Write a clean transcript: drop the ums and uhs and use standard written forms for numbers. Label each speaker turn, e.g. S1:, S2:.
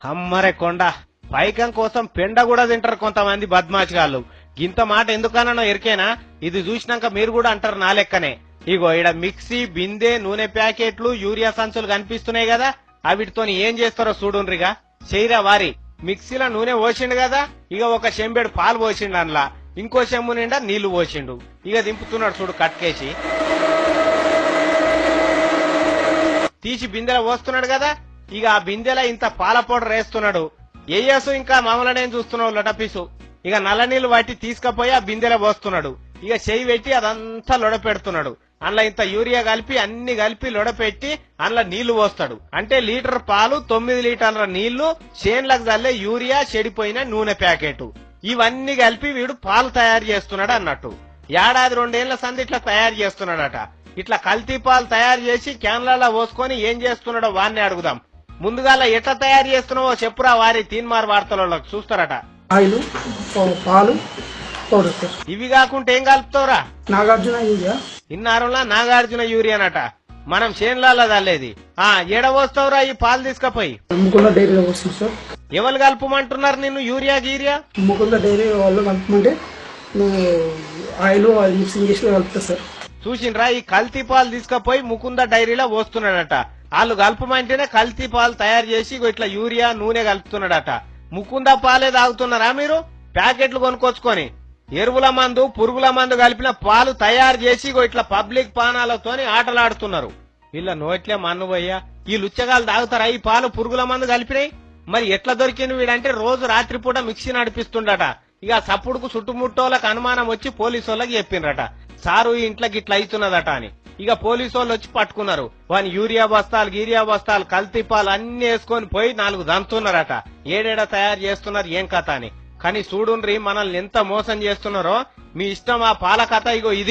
S1: అమ్మరే కొండ పైకం కోసం పెండ కూడా తింటారు కొంతమంది బద్మాషిగాళ్ళు. గింత మాట ఎందుకనో ఎరికేనా? ఇది చూసినాక మీరు కూడా అంటారు నా లెక్కనే. ఇగో ఈడ మిక్సీ, బిందె, నూనె ప్యాకెట్లు, యూరియా సంచులు కనిపిస్తున్నాయి కదా, అవిటితోని ఏం చేస్తారో చూడుండ్రిగా. చేయరా వారి మిక్సీలో నూనె పోసిండు కదా, ఇక ఒక చెంబెడు పాలు పోసిండు, అందులో ఇంకో చెంబు నిండా నీళ్లు పోసిండు. ఇక దింపుతున్నాడు చూడు కట్కేసి. తీసి బిందెలో పోస్తున్నాడు కదా, ఇక ఆ బిందెలో ఇంత పాల పౌడర్ వేస్తున్నాడు. ఏయసు ఇంకా మామూలునే చూస్తున్నావు లొటపీసు. ఇక నల్ల నీళ్లు వాటి తీసుకుపోయి ఆ బిందెలో పోస్తున్నాడు. ఇక చెయ్యి పెట్టి అదంతా లొడపెడుతున్నాడు. అందులో ఇంత యూరియా కలిపి అన్ని కలిపి లొడపెట్టి అందులో నీళ్లు పోస్తాడు. అంటే లీటర్ పాలు, 9 లీటర్ల నీళ్లు, చేన్లకు చల్లే యూరియా, చెడిపోయిన నూనె ప్యాకెట్, ఇవన్నీ కలిపి వీడు పాలు తయారు చేస్తున్నాడు అన్నట్టు. ఏడాది 2 ఏళ్ల సంది ఇట్లా తయారు చేస్తున్నాడట. ఇట్లా కల్తీ పాలు తయారు చేసి క్యాన్లలో పోసుకొని ఏం చేస్తున్నాడో వాడిని అడుగుదాం. ముందుగాల ఎట్లా తయారు చేస్తున్నావో చెప్పురా వారి తీన్మార్ వార్తలకు చూస్తారట.
S2: ఆయిల్, పాలు, పౌడర్ సార్.
S1: ఇవి కాకుండా ఏం కలుపుతావురా?
S2: నాగార్జున యూరియా.
S1: ఇన్నారంలా నాగార్జున యూరియానట. మనం చేన్లలో చల్లేది. ఎడ పోస్తావురా ఈ పాలు తీసుకపోయి?
S2: ముకుంద డైరీలో వస్తుంది సార్.
S1: ఎవరు కలుపుమంటున్నారు నిన్ను యూరియా గీరియా?
S2: ముకుంద డైరీ వాళ్ళు కలుపుమంటే నువ్వు ఆయిల్ మిక్సింగ్ చేసి కలుపుతా సార్.
S1: చూసిండ్రా, ఈ కల్తీ పాలు తీసుకపోయి ముకుంద డైరీలో పోస్తున్నాడట. వాళ్ళు కలుపమంటేనే కల్తీ పాలు తయారు చేసి ఇట్లా యూరియా, నూనె కలుపుతున్నాడట. ముకుంద పాలే తాగుతున్నారా మీరు? ప్యాకెట్లు కొనుక్కొచ్చుకొని ఎరువుల మందు, పురుగుల మందు కలిపిన పాలు తయారు చేసి ఇట్లా పబ్లిక్ పానాలతోని ఆటలాడుతున్నారు. వీళ్ళ నోట్లే మన్ను పోయ్యా. ఈ లుచ్చగాలు తాగుతారా ఈ పాలు పురుగుల మందు కలిపినాయి? మరి ఎట్లా దొరికింది వీడంటే రోజు రాత్రిపూట మిక్సీ నడిపిస్తుండట. ఇక సప్పుడుకు చుట్టుముట్టోళ్ళకి అనుమానం వచ్చి పోలీసు వాళ్ళకి చెప్పిండ్రట, సారు ఈ ఇంట్లోకి ఇట్లా అవుతున్నదట అని. ఇక పోలీసు వాళ్ళు వచ్చి పట్టుకున్నారు. వాని యూరియా బస్తాలు, గీరియా బస్తాలు, కల్తీ పాలు అన్ని వేసుకొని పోయి 4 దంతున్నారట. ఏడేడ తయారు చేస్తున్నారు ఏం కథ అని. కానీ చూడుండ్రి మనల్ని ఎంత మోసం చేస్తున్నారో. మీ ఇష్టం ఆ పాల కథ. ఇగో ఇది.